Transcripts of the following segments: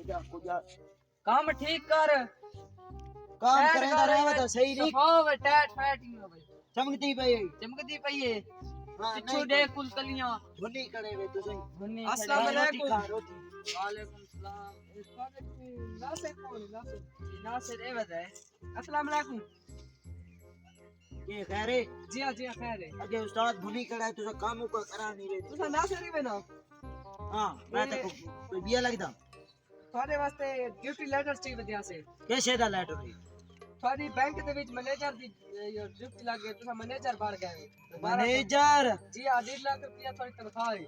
जा कुजा काम ठीक कर काम करेंदा रहे तो सही नहीं हो टैट फैट ही हो भाई चमकती पई है हां पिछू दे कुल कलियां भुनी करे वे तो सही अस्सलाम वालेकुम रोटी वालेकुम सलाम नासिर ए बताए अस्सलाम वालेकुम ये खैर है जी हां खैर है अगे उस्ताद भुनी कड़ा है तो काम को करा नहीं रे तुसा नासिर ही बना हां मैं तो कोई बिया लगदा थारे वास्ते ड्यूटी लेटर चाहिए वजह से कैसे दा लेटर है थारी बैंक दे विच मैनेजर दी ड्यूटी लग गई तुसा मैनेजर बाहर गए मैनेजर जी हां 1.5 लाख रुपया थारी तनख्वाह है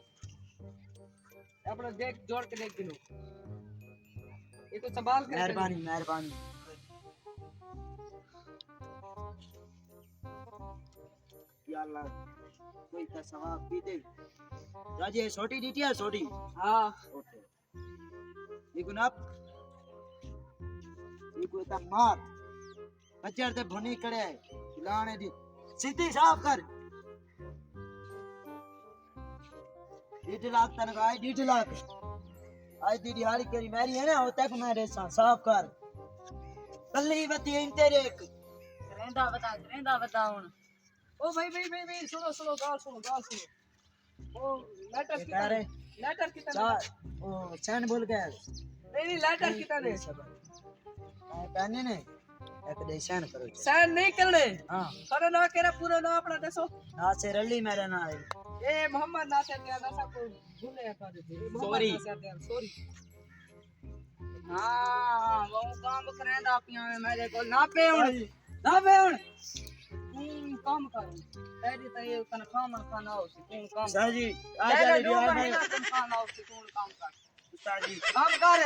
अपना देख जोड़ के देख गिनो ये तो संभाल के मेहरबानी या अल्लाह कोई का सवाब भी दे राजे छोटी दी है छोटी हां ये गुनाब ये कोई ता मार बच्चर ते भुनी करे लाने दी सीधी साफ कर 1.5 लाख तनख्वाह 1.5 लाख आज दी दिहाड़ी करी मेरी है ना होता को मैं रेसा साफ कर कल्ली बती इन तेरे करेंदा बता हुन ओ भाई सुनो गाल सुनो ओ लेटर कितना ओ चैन बोल गया नहीं लेटर कितना दे पहने ने एक दे साइन करो साइन नहीं करने हां थारा ना केरा पूरा ना अपना दसो नासिर अली मेरा नाम है ए मोहम्मद नासिर ने ना सब भूले कर दे सॉरी हां वो काम करेंदा पिया मेरे को ना पे हुन काम कर तेरी तो ये तनख्वाह मन खाना हो काम सर जी आ जा तनख्वाह ना हो काम कर उस्ताद जी काम कर